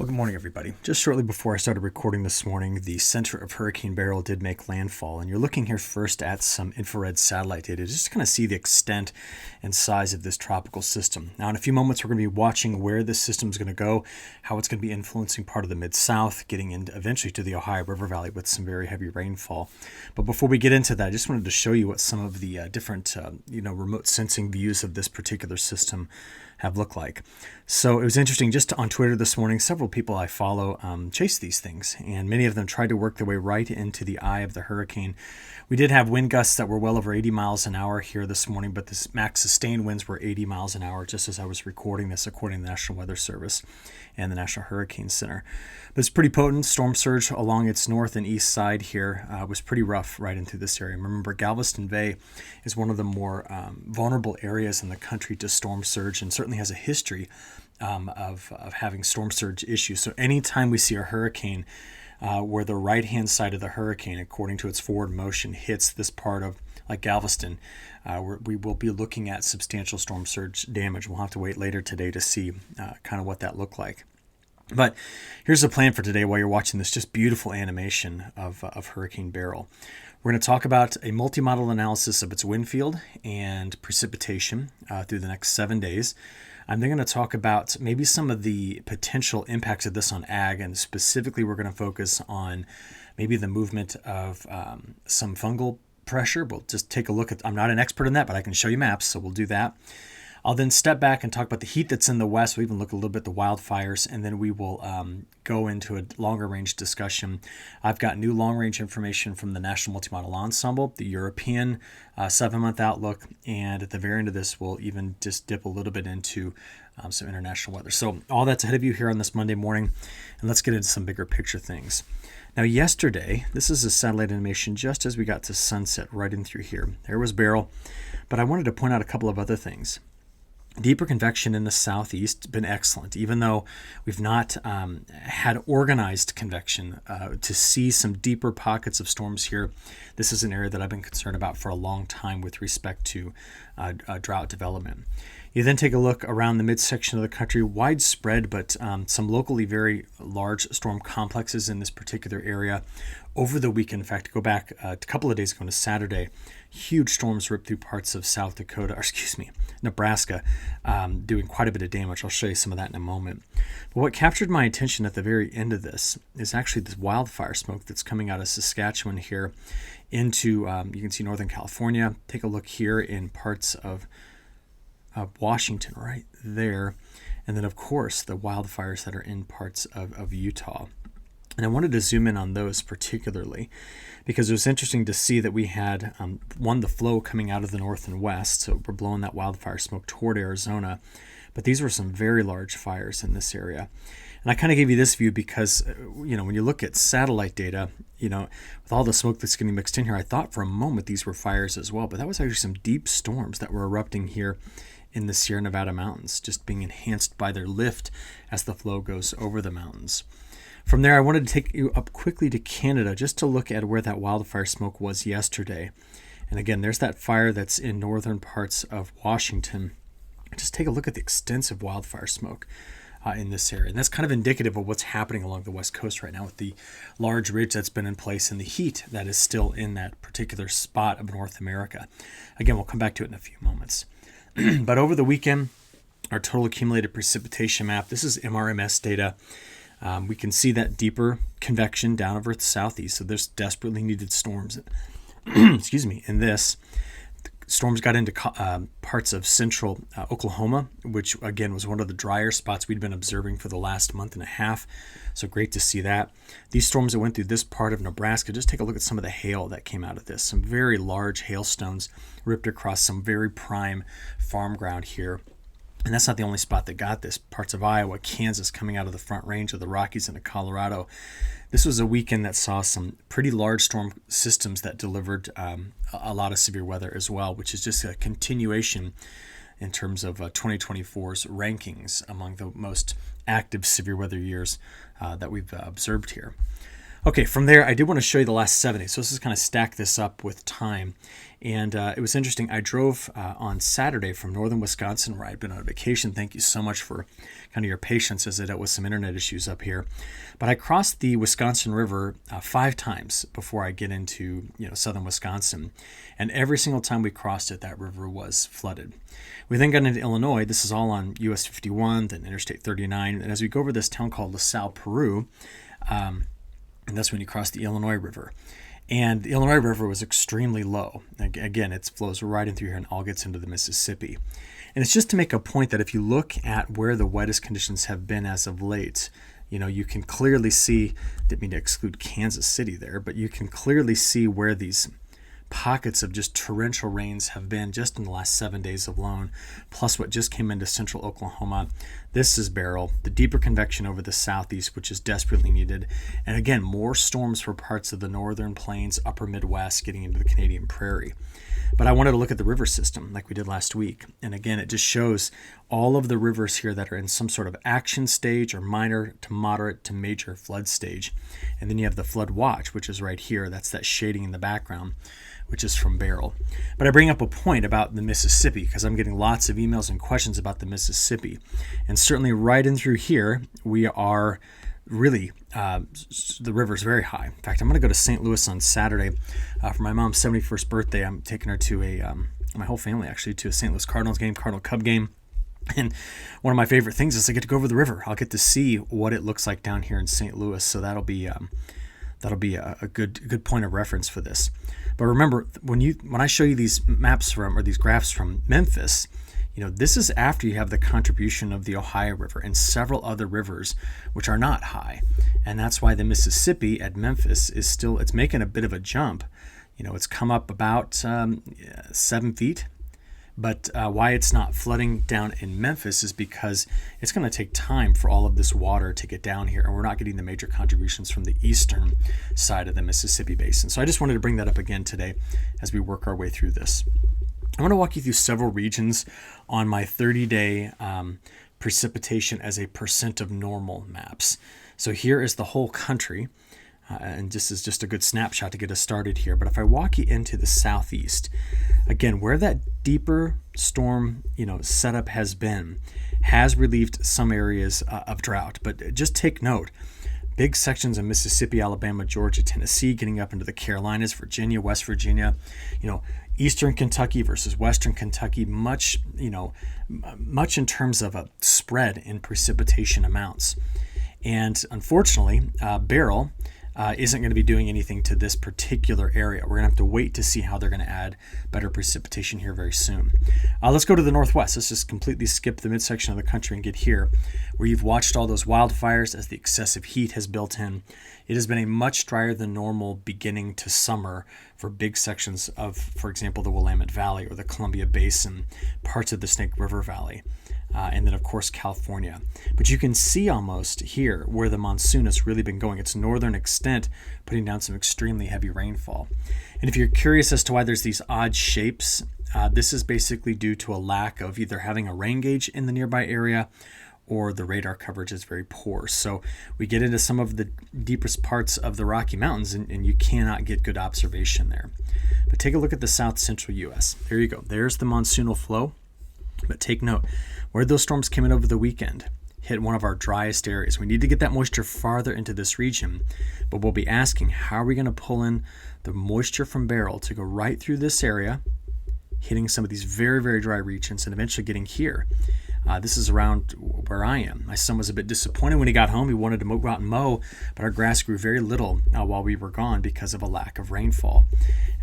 Well, good morning, everybody. Just shortly before I started recording this morning, the center of Hurricane Beryl did make landfall, and you're looking here first at some infrared satellite data just to kind of see the extent and size of this tropical system. Now, in a few moments, we're going to be watching where this system is going to go, how it's going to be influencing part of the Mid-South, getting into eventually to the Ohio River Valley with some very heavy rainfall. But before we get into that, I just wanted to show you what some of the different remote sensing views of this particular system have looked like. So it was interesting, just on Twitter this morning, several people I follow chase these things, and many of them tried to work their way right into the eye of the hurricane. We did have wind gusts that were well over 80 miles an hour here this morning, but the max sustained winds were 80 miles an hour just as I was recording this, according to the National Weather Service and the National Hurricane Center. But it's pretty potent. Storm surge along its north and east side here was pretty rough right into this area. Remember, Galveston Bay is one of the more vulnerable areas in the country to storm surge, and certainly has a history of having storm surge issues. So anytime we see a hurricane where the right-hand side of the hurricane, according to its forward motion, hits this part of like Galveston, we will be looking at substantial storm surge damage. We'll have to wait later today to see kind of what that looked like. But here's the plan for today while you're watching this just beautiful animation of Hurricane Beryl. We're going to talk about a multi-model analysis of its wind field and precipitation through the next 7 days. I'm then going to talk about maybe some of the potential impacts of this on ag, and specifically we're going to focus on maybe the movement of some fungal pressure. We'll just take a look at, I'm not an expert in that, but I can show you maps, so we'll do that. I'll then step back and talk about the heat that's in the west. We'll even look a little bit at the wildfires, and then we will go into a longer range discussion. I've got new long range information from the National Multimodal Ensemble, the European 7-month outlook, and at the very end of this, we'll even just dip a little bit into some international weather. So all that's ahead of you here on this Monday morning, and let's get into some bigger picture things. Now, yesterday, this is a satellite animation just as we got to sunset right in through here. There was Beryl, but I wanted to point out a couple of other things. Deeper convection in the southeast has been excellent, even though we've not had organized convection to see some deeper pockets of storms here. This is an area that I've been concerned about for a long time with respect to drought development. You then take a look around the midsection of the country, widespread, but some locally very large storm complexes in this particular area. Over the weekend, in fact, go back a couple of days ago to Saturday, huge storms ripped through parts of Nebraska, doing quite a bit of damage. I'll show you some of that in a moment. But what captured my attention at the very end of this is actually this wildfire smoke that's coming out of Saskatchewan here into, you can see Northern California. Take a look here in parts of Washington right there. And then, of course, the wildfires that are in parts of Utah. And I wanted to zoom in on those particularly because it was interesting to see that we had, the flow coming out of the north and west. So we're blowing that wildfire smoke toward Arizona. But these were some very large fires in this area. And I kind of gave you this view because, when you look at satellite data, with all the smoke that's getting mixed in here, I thought for a moment these were fires as well. But that was actually some deep storms that were erupting here in the Sierra Nevada mountains, just being enhanced by their lift as the flow goes over the mountains. From there, I wanted to take you up quickly to Canada just to look at where that wildfire smoke was yesterday. And again, there's that fire that's in northern parts of Washington. Just take a look at the extensive wildfire smoke in this area. And that's kind of indicative of what's happening along the west coast right now with the large ridge that's been in place and the heat that is still in that particular spot of North America. Again, we'll come back to it in a few moments. But over the weekend, our total accumulated precipitation map, this is MRMS data. We can see that deeper convection down over the southeast. So there's desperately needed storms. In this. Storms got into parts of central Oklahoma, which again was one of the drier spots we'd been observing for the last month and a half. So great to see that. These storms that went through this part of Nebraska, just take a look at some of the hail that came out of this. Some very large hailstones ripped across some very prime farm ground here. And that's not the only spot that got this. Parts of Iowa, Kansas, coming out of the front range of the Rockies into Colorado. This was a weekend that saw some pretty large storm systems that delivered a lot of severe weather as well, which is just a continuation in terms of 2024's rankings among the most active severe weather years that we've observed here. Okay, from there, I did want to show you the last 7 days. So let's just kind of stack this up with time. And it was interesting. I drove on Saturday from northern Wisconsin, where I'd been on vacation. Thank you so much for kind of your patience as I dealt with some internet issues up here. But I crossed the Wisconsin River 5 times before I get into southern Wisconsin. And every single time we crossed it, that river was flooded. We then got into Illinois. This is all on US 51, then Interstate 39. And as we go over this town called LaSalle, Peru, and that's when you cross the Illinois River. And the Illinois River was extremely low. Again, it flows right in through here and all gets into the Mississippi. And it's just to make a point that if you look at where the wettest conditions have been as of late, you can clearly see, didn't mean to exclude Kansas City there, but you can clearly see where these pockets of just torrential rains have been just in the last 7 days alone, plus what just came into central Oklahoma. This is Beryl, the deeper convection over the southeast, which is desperately needed. And again, more storms for parts of the northern plains, upper Midwest, getting into the Canadian prairie. But I wanted to look at the river system like we did last week. And again, it just shows all of the rivers here that are in some sort of action stage or minor to moderate to major flood stage. And then you have the flood watch, which is right here. That's that shading in the background, which is from Beryl. But I bring up a point about the Mississippi because I'm getting lots of emails and questions about the Mississippi. And certainly right in through here, we are really, the river's very high. In fact, I'm going to go to St. Louis on Saturday for my mom's 71st birthday. I'm taking her to my whole family actually, to a St. Louis Cardinals game, Cardinal Cub game. And one of my favorite things is I get to go over the river. I'll get to see what it looks like down here in St. Louis. So that'll be a good point of reference for this. But remember, when I show you these maps or these graphs from Memphis, this is after you have the contribution of the Ohio River and several other rivers which are not high. And that's why the Mississippi at Memphis it's making a bit of a jump. It's come up about 7 feet. But why it's not flooding down in Memphis is because it's going to take time for all of this water to get down here, and we're not getting the major contributions from the eastern side of the Mississippi Basin. So I just wanted to bring that up again today as we work our way through this. I want to walk you through several regions on my 30-day precipitation as a percent of normal maps. So here is the whole country. And this is just a good snapshot to get us started here. But if I walk you into the southeast, again, where that deeper storm, setup has been, has relieved some areas of drought. But just take note, big sections of Mississippi, Alabama, Georgia, Tennessee, getting up into the Carolinas, Virginia, West Virginia, eastern Kentucky versus western Kentucky, much in terms of a spread in precipitation amounts. And unfortunately, Beryl isn't going to be doing anything to this particular area. We're going to have to wait to see how they're going to add better precipitation here very soon. Let's go to the northwest. Let's just completely skip the midsection of the country and get here, where you've watched all those wildfires as the excessive heat has built in. It has been a much drier than normal beginning to summer for big sections of, for example, the Willamette Valley or the Columbia Basin, parts of the Snake River Valley. And then, of course, California. But you can see almost here where the monsoon has really been going. Its northern extent putting down some extremely heavy rainfall. And if you're curious as to why there's these odd shapes, this is basically due to a lack of either having a rain gauge in the nearby area or the radar coverage is very poor. So we get into some of the deepest parts of the Rocky Mountains and you cannot get good observation there. But take a look at the south central U.S. There you go. There's the monsoonal flow. But take note, where those storms came in over the weekend hit one of our driest areas. We need to get that moisture farther into this region, but we'll be asking, how are we going to pull in the moisture from Beryl to go right through this area, hitting some of these very, very dry regions, and eventually getting here. This is around where I am. My son was a bit disappointed when he got home. He wanted to go out and mow, but our grass grew very little while we were gone because of a lack of rainfall.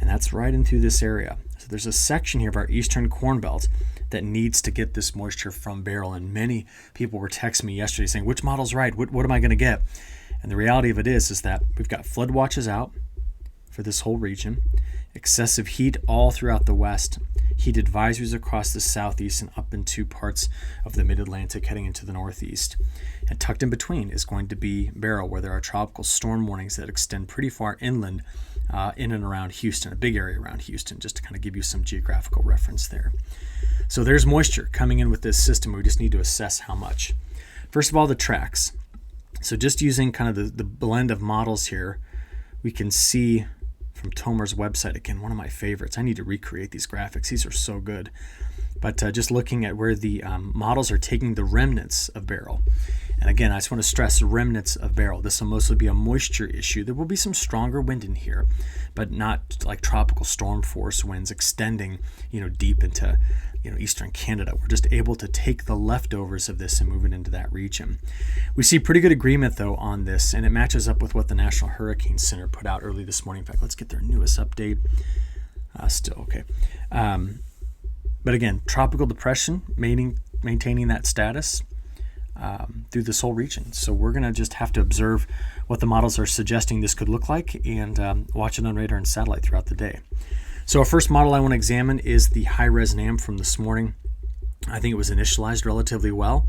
And that's right in through this area. So there's a section here of our eastern corn belt that needs to get this moisture from Beryl. And many people were texting me yesterday saying, which model's right? What am I going to get? And the reality of it is that we've got flood watches out for this whole region, excessive heat all throughout the west, heat advisories across the southeast and up into parts of the mid-Atlantic heading into the northeast. And tucked in between is going to be Beryl, where there are tropical storm warnings that extend pretty far inland in and around Houston, a big area around Houston, just to kind of give you some geographical reference there. So there's moisture coming in with this system. We just need to assess how much. First of all, the tracks. So just using kind of the blend of models here, we can see from Tomer's website, again, one of my favorites. I need to recreate these graphics. These are so good. But just looking at where the models are taking the remnants of Beryl. And again, I just want to stress remnants of Beryl. This will mostly be a moisture issue. There will be some stronger wind in here, but not like tropical storm force winds extending, deep into, eastern Canada. We're just able to take the leftovers of this and move it into that region. We see pretty good agreement, though, on this, and it matches up with what the National Hurricane Center put out early this morning. In fact, let's get their newest update. Still okay. But again, tropical depression, maintaining that status through this whole region. So we're going to just have to observe what the models are suggesting this could look like and watch it on radar and satellite throughout the day. So our first model I want to examine is the high-res NAM from this morning. I think it was initialized relatively well.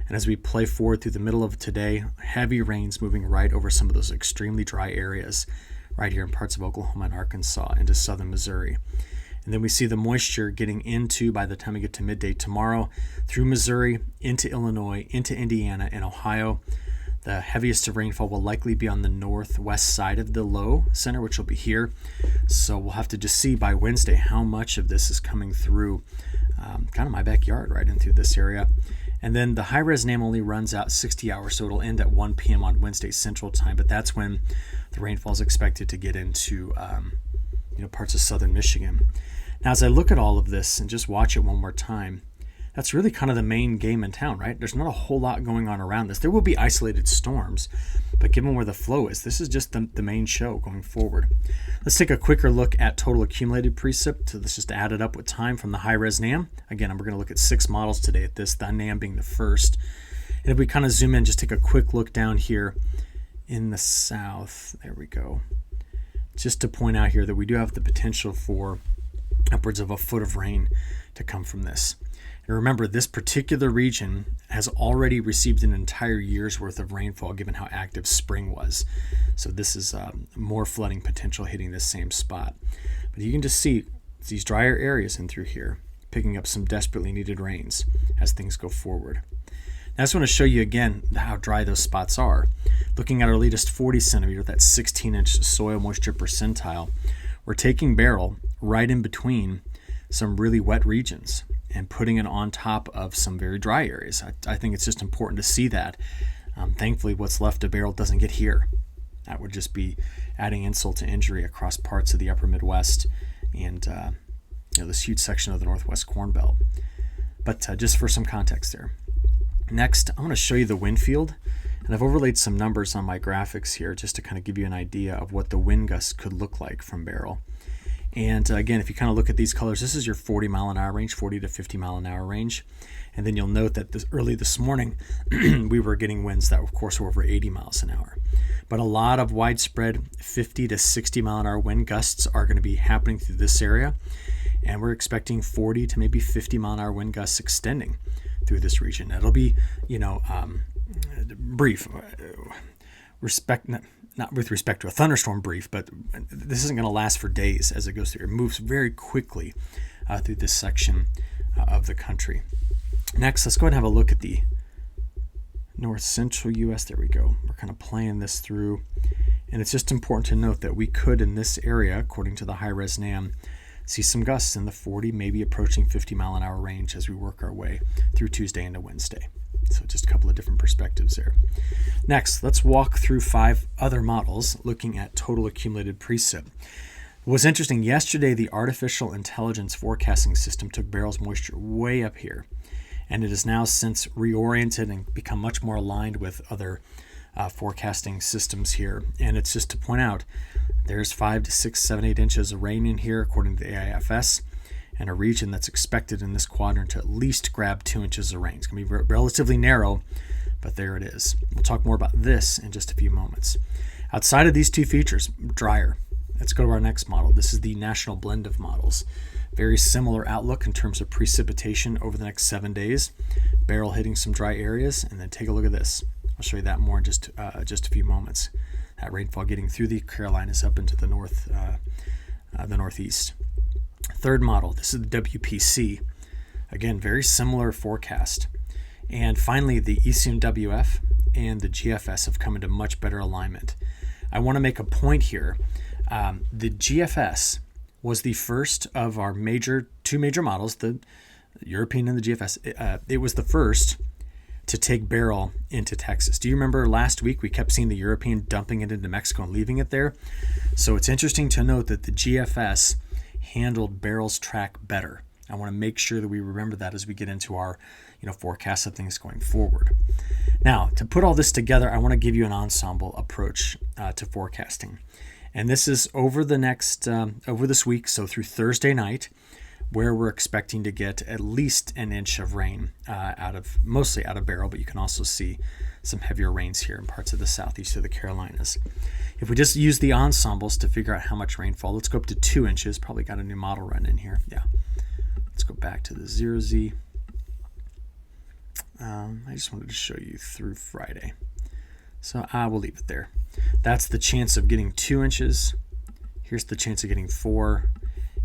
And as we play forward through the middle of today, heavy rains moving right over some of those extremely dry areas right here in parts of Oklahoma and Arkansas into southern Missouri. And then we see the moisture getting into, by the time we get to midday tomorrow, through Missouri, into Illinois, into Indiana, and Ohio. The heaviest of rainfall will likely be on the northwest side of the low center, which will be here. So we'll have to just see by Wednesday how much of this is coming through kind of my backyard right in through this area. And then the high-res NAM only runs out 60 hours, so it'll end at 1 p.m. on Wednesday Central Time. But that's when the rainfall is expected to get into parts of southern Michigan. Now, as I look at all of this and just watch it one more time, that's really kind of the main game in town, right? There's not a whole lot going on around this. There will be isolated storms, but given where the flow is, this is just the main show going forward. Let's take a quicker look at total accumulated precip. So let's just add it up with time from the high-res NAM. Again, we're going to look at 6 models today at this, the NAM being the first. And if we kind of zoom in, just take a quick look down here in the south. There we go. Just to point out here that we do have the potential for upwards of a foot of rain to come from this. And remember, this particular region has already received an entire year's worth of rainfall given how active spring was. So this is more flooding potential hitting this same spot. But you can just see these drier areas in through here picking up some desperately needed rains as things go forward. Now, I just want to show you again how dry those spots are. Looking at our latest 40 centimeter, that 16-inch soil moisture percentile, we're taking Beryl right in between some really wet regions and putting it on top of some very dry areas. I think it's just important to see that. Thankfully, what's left of Beryl doesn't get here. That would just be adding insult to injury across parts of the upper Midwest and this huge section of the Northwest Corn Belt. But just for some context there. Next, I'm going to show you the wind field. And I've overlaid some numbers on my graphics here just to kind of give you an idea of what the wind gusts could look like from Beryl. And again, if you kind of look at these colors, this is your 40 mile an hour range, 40 to 50 mile an hour range. And then you'll note that early this morning, we were getting winds that, of course, were over 80 miles an hour. But a lot of widespread 50 to 60 mile an hour wind gusts are going to be happening through this area. And we're expecting 40 to maybe 50 mile an hour wind gusts extending through this region. It'll be, brief. Not with respect to a thunderstorm brief, but this isn't going to last for days as it goes through. It moves very quickly through this section of the country. Next, let's go ahead and have a look at the north central U.S. There we go. We're kind of playing this through. And it's just important to note that we could, in this area, according to the high-res NAM, see some gusts in the 40, maybe approaching 50 mile an hour range as we work our way through Tuesday into Wednesday. So just a couple of different perspectives there. Next, let's walk through 5 other models looking at total accumulated precip. What's interesting, yesterday the artificial intelligence forecasting system took Beryl's moisture way up here, and it has now since reoriented and become much more aligned with other forecasting systems here. And it's just to point out, there's 5 to 6, 7, 8 inches of rain in here according to the AIFS, and a region that's expected in this quadrant to at least grab 2 inches of rain. It's going to be relatively narrow, but there it is. We'll talk more about this in just a few moments. Outside of these 2 features, drier. Let's go to our next model. This is the national blend of models. Very similar outlook in terms of precipitation over the next 7 days. Beryl hitting some dry areas, and then take a look at this. I'll show you that more in just a few moments. That rainfall getting through the Carolinas up into the northeast. Third model, this is the WPC. Again, very similar forecast. And finally, the ECMWF and the GFS have come into much better alignment. I want to make a point here. The GFS was the first of our two major models, the European and the GFS. It was the first to take Beryl into Texas. Do you remember last week we kept seeing the European dumping it into Mexico and leaving it there? So it's interesting to note that the GFS handled Beryl's track better. I want to make sure that we remember that as we get into our forecast of things going forward. Now, to put all this together, I want to give you an ensemble approach to forecasting. And this is over this week, so through Thursday night, where we're expecting to get at least an inch of rain mostly out of Beryl, but you can also see some heavier rains here in parts of the southeast of the Carolinas. If we just use the ensembles to figure out how much rainfall, let's go up to 2 inches. Probably got a new model run in here. Yeah. Let's go back to the 0Z. I just wanted to show you through Friday. So we'll leave it there. That's the chance of getting 2 inches. Here's the chance of getting 4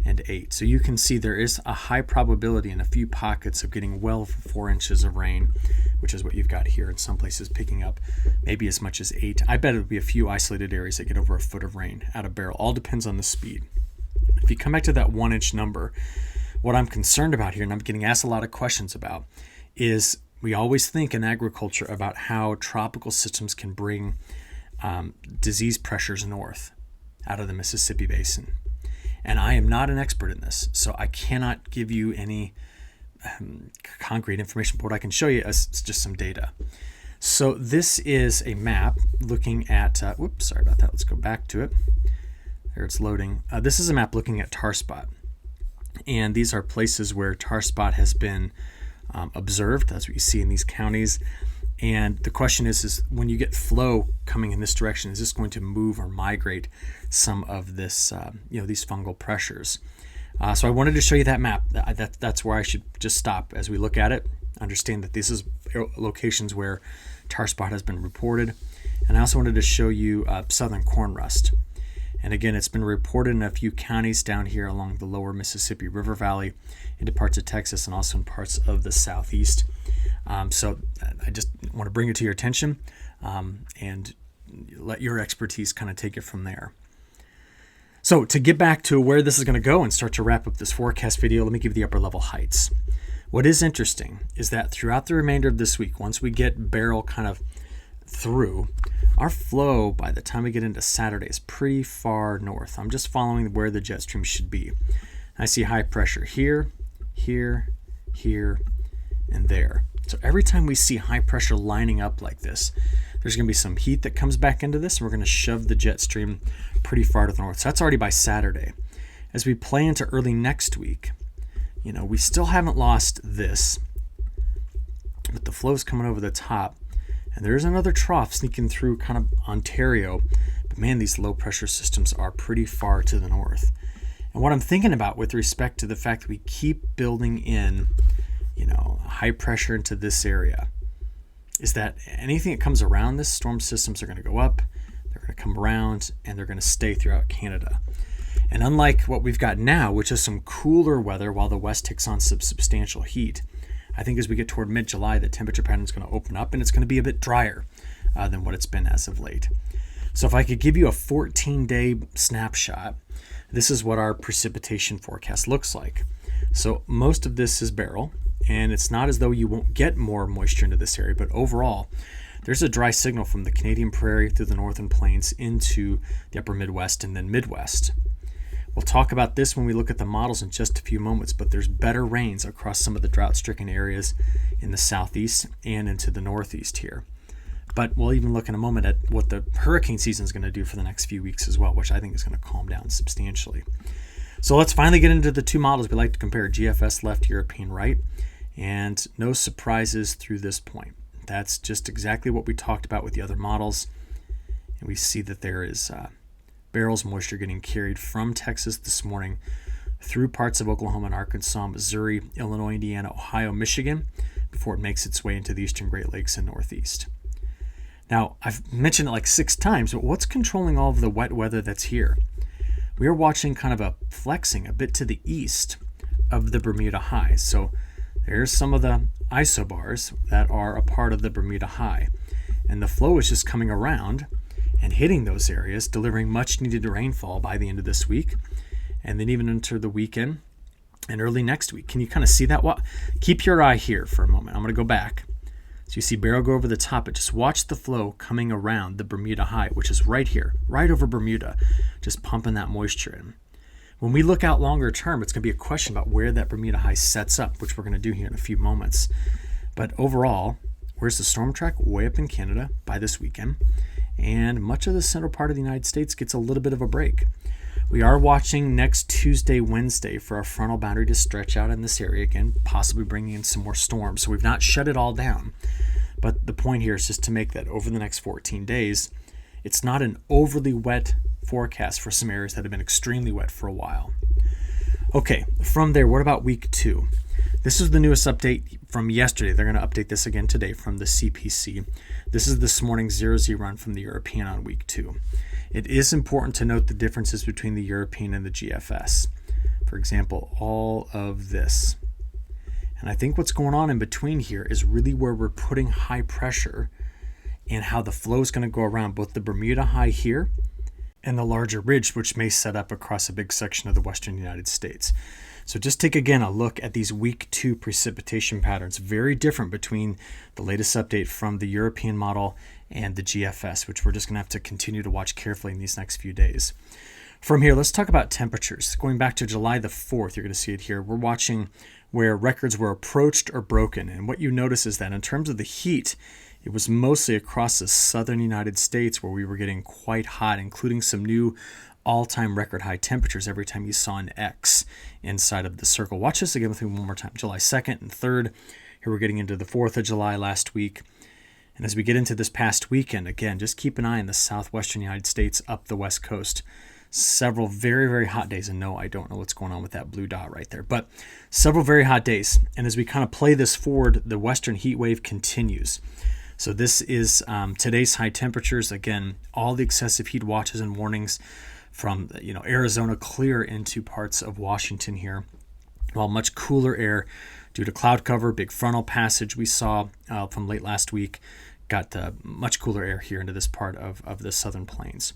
and 8. So you can see there is a high probability in a few pockets of getting well over 4 inches of rain, which is what you've got here in some places, picking up maybe as much as 8. I bet it would be a few isolated areas that get over a foot of rain out of Beryl. All depends on the speed. If you come back to that 1 inch number, what I'm concerned about here, and I'm getting asked a lot of questions about, is we always think in agriculture about how tropical systems can bring disease pressures north out of the Mississippi Basin. And I am not an expert in this, so I cannot give you any concrete information, but what I can show you is just some data. So this is a map looking at, sorry about that, let's go back to it. There it's loading. This is a map looking at tar spot. And these are places where tar spot has been observed. That's what you see in these counties. And the question is when you get flow coming in this direction, is this going to move or migrate some of this, these fungal pressures? So I wanted to show you that map. That's where I should just stop as we look at it. Understand that this is locations where tar spot has been reported. And I also wanted to show you southern corn rust. And again, it's been reported in a few counties down here along the lower Mississippi River Valley, into parts of Texas and also in parts of the southeast. So I just want to bring it to your attention and let your expertise kind of take it from there. So to get back to where this is going to go and start to wrap up this forecast video, let me give you the upper level heights. What is interesting is that throughout the remainder of this week, once we get Beryl kind of through, our flow by the time we get into Saturday is pretty far north. I'm just following where the jet stream should be. I see high pressure here, here, here, and there. So every time we see high pressure lining up like this, there's going to be some heat that comes back into this, and we're going to shove the jet stream pretty far to the north. So that's already by Saturday. As we play into early next week, we still haven't lost this, but the flow's coming over the top. And there's another trough sneaking through kind of Ontario. But man, these low pressure systems are pretty far to the north. And what I'm thinking about with respect to the fact that we keep building in, high pressure into this area, is that anything that comes around this, storm systems are going to go up, they're going to come around, and they're going to stay throughout Canada. And unlike what we've got now, which is some cooler weather while the west takes on some substantial heat, I think as we get toward mid-July, the temperature pattern is going to open up and it's going to be a bit drier than what it's been as of late. So if I could give you a 14-day snapshot, this is what our precipitation forecast looks like. So most of this is Beryl, and it's not as though you won't get more moisture into this area, but overall, there's a dry signal from the Canadian Prairie through the northern plains into the upper Midwest and then Midwest. We'll talk about this when we look at the models in just a few moments, but there's better rains across some of the drought-stricken areas in the southeast and into the northeast here. But we'll even look in a moment at what the hurricane season is going to do for the next few weeks as well, which I think is going to calm down substantially. So let's finally get into the two models we like to compare, GFS left, European right, and no surprises through this point. That's just exactly what we talked about with the other models, and we see that there is Beryl's moisture getting carried from Texas this morning through parts of Oklahoma and Arkansas, Missouri, Illinois, Indiana, Ohio, Michigan, before it makes its way into the eastern Great Lakes and Northeast. Now, I've mentioned it like 6 times, but what's controlling all of the wet weather that's here? We are watching kind of a flexing a bit to the east of the Bermuda High. So there's some of the isobars that are a part of the Bermuda High. And the flow is just coming around and hitting those areas, delivering much needed rainfall by the end of this week, and then even into the weekend and early next week. Can you kind of see that? Keep your eye here for a moment. I'm going to go back. So you see Beryl go over the top, but just watch the flow coming around the Bermuda high, which is right here, right over Bermuda, just pumping that moisture in. When we look out longer term, it's going to be a question about where that Bermuda high sets up, which we're going to do here in a few moments. But overall, where's the storm track? Way up in Canada by this weekend. And much of the central part of the United States gets a little bit of a break. We are watching next Tuesday, Wednesday for our frontal boundary to stretch out in this area again, possibly bringing in some more storms. So we've not shut it all down. But the point here is just to make that over the next 14 days, it's not an overly wet forecast for some areas that have been extremely wet for a while. Okay, from there, what about week 2? This is the newest update from yesterday. They're going to update this again today from the CPC. This is this morning's 0Z run from the European on week 2. It is important to note the differences between the European and the GFS. For example, all of this. And I think what's going on in between here is really where we're putting high pressure and how the flow is going to go around both the Bermuda high here and the larger ridge, which may set up across a big section of the western United States. So just take again a look at these week 2 precipitation patterns, very different between the latest update from the European model and the GFS, which we're just going to have to continue to watch carefully in these next few days. From here, let's talk about temperatures. Going back to July the 4th, you're going to see it here. We're watching where records were approached or broken. And what you notice is that in terms of the heat, it was mostly across the southern United States where we were getting quite hot, including some new all-time record high temperatures every time you saw an X inside of the circle. Watch this again with me one more time. July 2nd and 3rd. Here we're getting into the 4th of July last week. And as we get into this past weekend, again, just keep an eye on the southwestern United States up the west coast. Several very, very hot days. And no, I don't know what's going on with that blue dot right there, but several very hot days. And as we kind of play this forward, the western heat wave continues. So this is today's high temperatures. Again, all the excessive heat watches and warnings from Arizona clear into parts of Washington here. While much cooler air due to cloud cover, big frontal passage we saw from late last week, got much cooler air here into this part of the southern plains.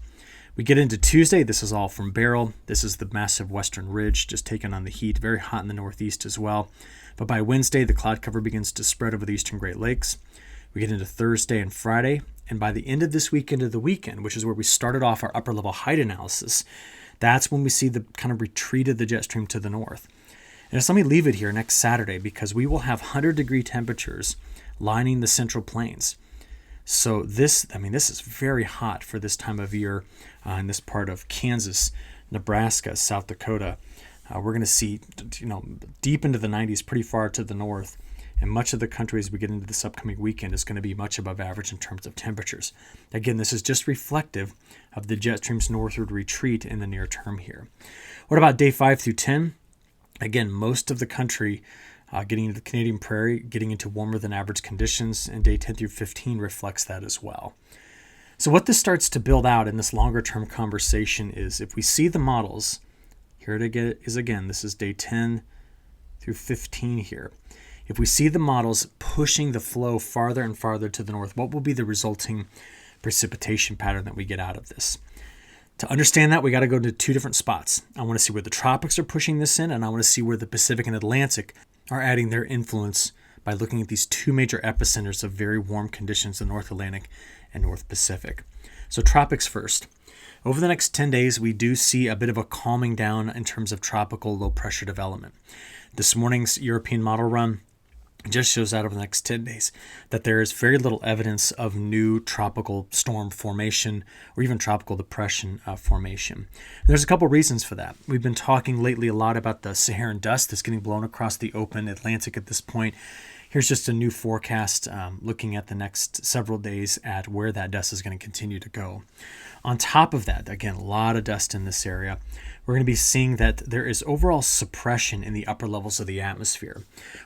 We get into Tuesday. This is all from Beryl. This is the massive western ridge just taking on the heat, very hot in the northeast as well. But by Wednesday, the cloud cover begins to spread over the eastern Great Lakes. We get into Thursday and Friday, and by the end of this week into the weekend, which is where we started off our upper level height analysis, that's when we see the kind of retreat of the jet stream to the north. And just let me leave it here next Saturday because we will have 100-degree temperatures lining the central plains. So this is very hot for this time of year in this part of Kansas, Nebraska, South Dakota. We're going to see, deep into the 90s, pretty far to the north. And much of the country as we get into this upcoming weekend is going to be much above average in terms of temperatures. Again, this is just reflective of the jet stream's northward retreat in the near term here. What about day 5 through 10? Again, most of the country getting into the Canadian prairie, getting into warmer than average conditions, and day 10 through 15 reflects that as well. So what this starts to build out in this longer term conversation is if we see the models, here it is again, this is day 10 through 15 here. If we see the models pushing the flow farther and farther to the north, what will be the resulting precipitation pattern that we get out of this? To understand that, we got to go to 2 different spots. I want to see where the tropics are pushing this in, and I want to see where the Pacific and Atlantic are adding their influence by looking at these 2 major epicenters of very warm conditions in the North Atlantic and North Pacific. So tropics first. Over the next 10 days, we do see a bit of a calming down in terms of tropical low pressure development. This morning's European model run just shows out over the next 10 days that there is very little evidence of new tropical storm formation or even tropical depression formation. There's a couple reasons for that. We've been talking lately a lot about the Saharan dust that's getting blown across the open Atlantic at this point. Here's just a new forecast looking at the next several days at where that dust is going to continue to go. On top of that, again, a lot of dust in this area. We're going to be seeing that there is overall suppression in the upper levels of the atmosphere.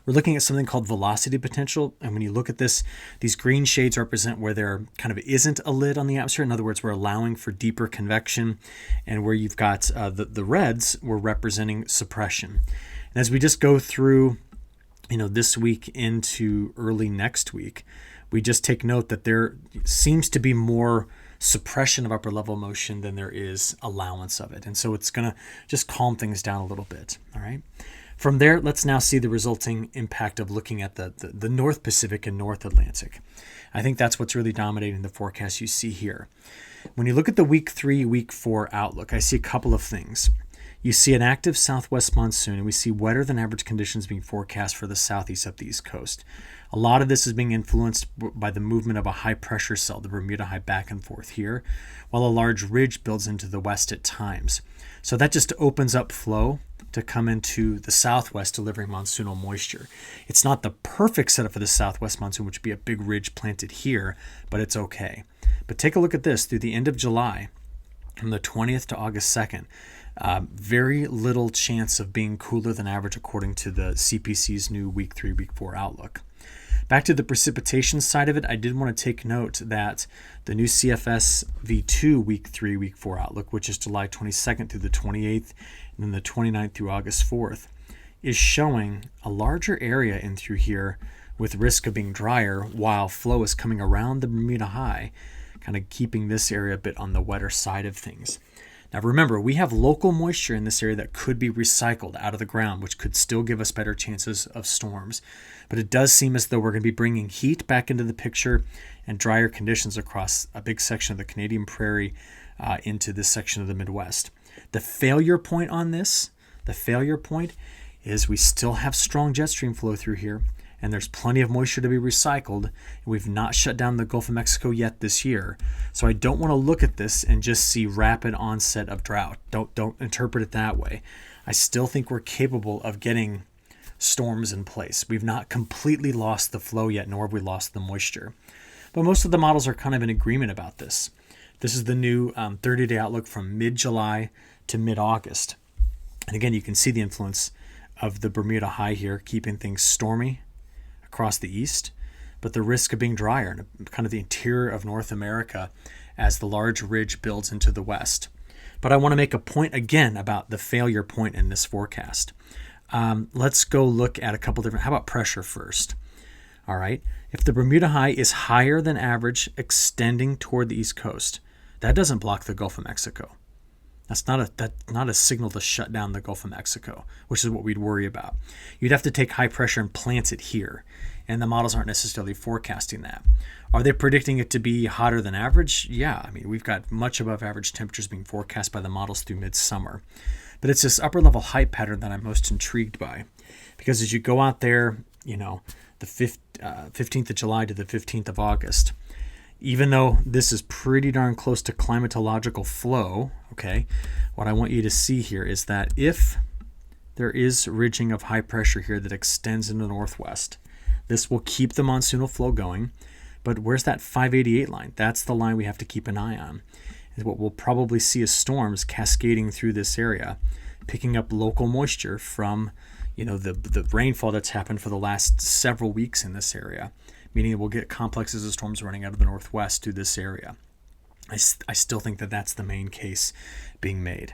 We're looking at something called velocity potential. And when you look at this, these green shades represent where there kind of isn't a lid on the atmosphere. In other words, we're allowing for deeper convection. And where you've got the reds, we're representing suppression. And as we just go through, this week into early next week, we just take note that there seems to be more suppression of upper level motion than there is allowance of it. And so it's going to just calm things down a little bit. All right. From there, let's now see the resulting impact of looking at the North Pacific and North Atlantic. I think that's what's really dominating the forecast you see here. When you look at the week 3, week 4 outlook, I see a couple of things. You see an active southwest monsoon, and we see wetter than average conditions being forecast for the southeast up the East Coast. A lot of this is being influenced by the movement of a high pressure cell, the Bermuda high, back and forth here, while a large ridge builds into the west at times. So that just opens up flow to come into the southwest, delivering monsoonal moisture. It's not the perfect setup for the southwest monsoon, which would be a big ridge planted here, but it's okay. But take a look at this. Through the end of July, from the 20th to August 2nd, very little chance of being cooler than average according to the CPC's new week 3, week 4 outlook. Back to the precipitation side of it, I did want to take note that the new CFS V2 week 3, week 4 outlook, which is July 22nd through the 28th, and then the 29th through August 4th, is showing a larger area in through here with risk of being drier while flow is coming around the Bermuda high, kind of keeping this area a bit on the wetter side of things. Now remember, we have local moisture in this area that could be recycled out of the ground, which could still give us better chances of storms. But it does seem as though we're going to be bringing heat back into the picture and drier conditions across a big section of the Canadian prairie into this section of the Midwest. The failure point on this, is we still have strong jet stream flow through here, and there's plenty of moisture to be recycled. And we've not shut down the Gulf of Mexico yet this year. So I don't want to look at this and just see rapid onset of drought. Don't interpret it that way. I still think we're capable of getting storms in place. We've not completely lost the flow yet, nor have we lost the moisture. But most of the models are kind of in agreement about this. This is the new 30-day outlook from mid-July to mid-August. And again, you can see the influence of the Bermuda high here, keeping things stormy across the east, but the risk of being drier in kind of the interior of North America as the large ridge builds into the west. But I want to make a point again about the failure point in this forecast. Let's go look at a couple different, how about pressure first? All right, if the Bermuda high is higher than average extending toward the east coast, that doesn't block the Gulf of Mexico. That's not a signal to shut down the Gulf of Mexico, which is what we'd worry about. You'd have to take high pressure and plant it here, and the models aren't necessarily forecasting that. Are they predicting it to be hotter than average? Yeah, I mean, we've got much above average temperatures being forecast by the models through midsummer. But it's this upper level height pattern that I'm most intrigued by, because as you go out there, the 15th of July to the 15th of August, even though this is pretty darn close to climatological flow, okay, what I want you to see here is that if there is ridging of high pressure here that extends into the northwest, this will keep the monsoonal flow going. But where's that 588 line? That's the line we have to keep an eye on. And what we'll probably see is storms cascading through this area, picking up local moisture from the rainfall that's happened for the last several weeks in this area, meaning we'll get complexes of storms running out of the northwest through this area. I still think that that's the main case being made.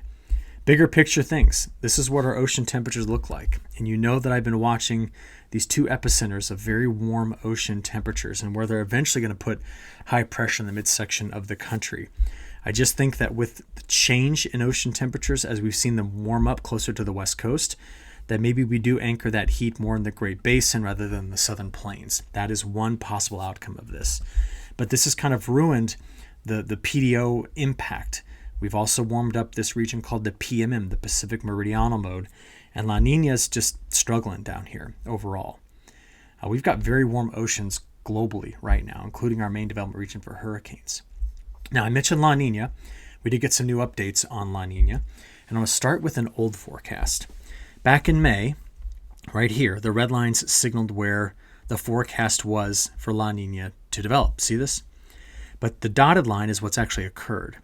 Bigger picture things. This is what our ocean temperatures look like. And you know that I've been watching these two epicenters of very warm ocean temperatures and where they're eventually going to put high pressure in the midsection of the country. I just think that with the change in ocean temperatures as we've seen them warm up closer to the west coast, that maybe we do anchor that heat more in the Great Basin rather than the southern plains. That is one possible outcome of this. But this has kind of ruined the PDO impact. We've also warmed up this region called the PMM, the Pacific Meridional Mode, and La Niña is just struggling down here overall. We've got very warm oceans globally right now, including our main development region for hurricanes. Now, I mentioned La Niña. We did get some new updates on La Niña, and I'm going to start with an old forecast. Back in May, right here, the red lines signaled where the forecast was for La Niña to develop. See this? But the dotted line is what's actually occurred.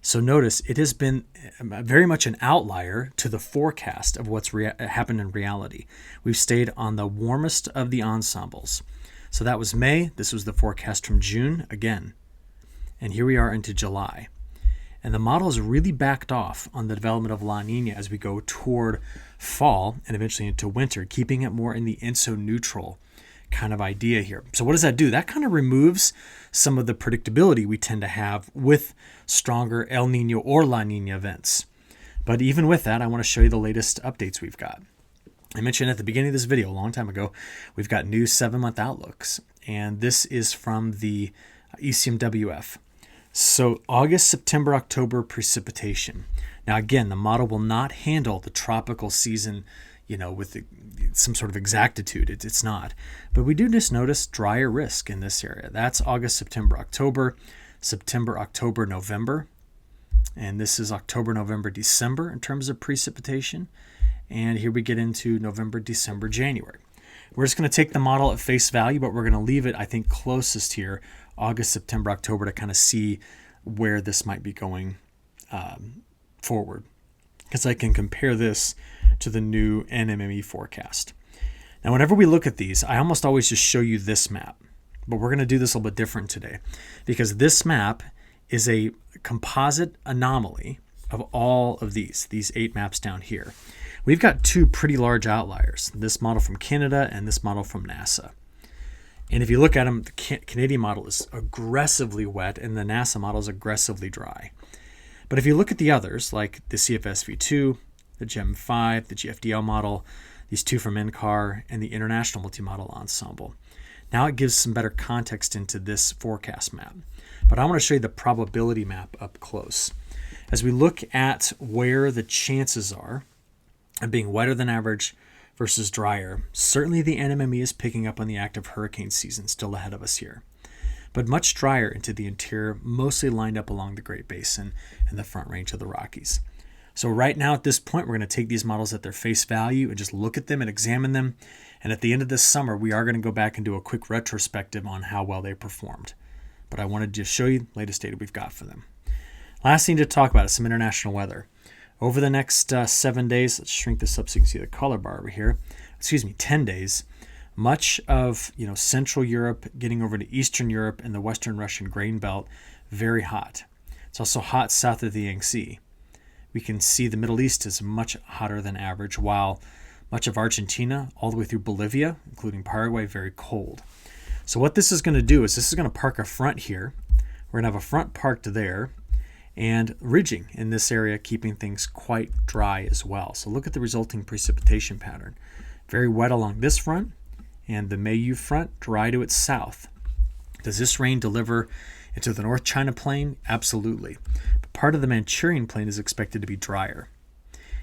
So notice it has been very much an outlier to the forecast of what's happened in reality. We've stayed on the warmest of the ensembles. So that was May. This was the forecast from June again. And here we are into July. And the model has really backed off on the development of La Niña as we go toward fall and eventually into winter, keeping it more in the ENSO neutral kind of idea here. So what does that do? That kind of removes some of the predictability we tend to have with stronger El Nino or La Nina events. But even with that, I want to show you the latest updates we've got. I mentioned at the beginning of this video a long time ago, we've got new 7-month outlooks, and this is from the ECMWF. So August, September, October precipitation. Now again, the model will not handle the tropical season, with some sort of exactitude. It's not. But we do just notice drier risk in this area. That's August, September, October, November. And this is October, November, December in terms of precipitation. And here we get into November, December, January. We're just going to take the model at face value, but we're going to leave it, I think, closest here, August, September, October, to kind of see where this might be going forward. Because I can compare this to the new NMME forecast. Now, whenever we look at these, I almost always just show you this map. But we're going to do this a little bit different today, because this map is a composite anomaly of all of these 8 maps down here. We've got 2 pretty large outliers, this model from Canada and this model from NASA. And if you look at them, the Canadian model is aggressively wet and the NASA model is aggressively dry. But if you look at the others, like the CFSV2, the GEM5, the GFDL model, these 2 from NCAR, and the International Multi-Model Ensemble, now it gives some better context into this forecast map. But I want to show you the probability map up close. As we look at where the chances are of being wetter than average versus drier, certainly the NMME is picking up on the active hurricane season still ahead of us here, but much drier into the interior, mostly lined up along the Great Basin and the Front Range of the Rockies. So right now at this point, we're going to take these models at their face value and just look at them and examine them. And at the end of this summer, we are going to go back and do a quick retrospective on how well they performed. But I wanted to show you the latest data we've got for them. Last thing to talk about is some international weather. Over the next 7 days, let's shrink this up so you can see the color bar over here. 10 days, much of Central Europe getting over to Eastern Europe and the Western Russian grain belt, very hot. It's also hot south of the Yangtze. We can see the Middle East is much hotter than average, while much of Argentina, all the way through Bolivia, including Paraguay, very cold. So what this is going to do is this is going to park a front here. We're going to have a front parked there, and ridging in this area, keeping things quite dry as well. So look at the resulting precipitation pattern. Very wet along this front, and the Mayu front dry to its south. Does this rain deliver into the North China Plain? Absolutely. But part of the Manchurian Plain is expected to be drier.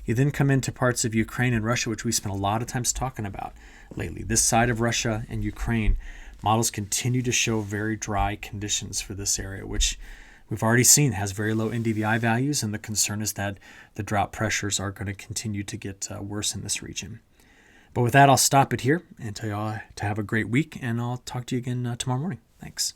You then come into parts of Ukraine and Russia, which we spent a lot of times talking about lately. This side of Russia and Ukraine, models continue to show very dry conditions for this area, which we've already seen has very low NDVI values, and the concern is that the drought pressures are going to continue to get worse in this region. But with that, I'll stop it here and tell you all to have a great week, and I'll talk to you again tomorrow morning. Thanks.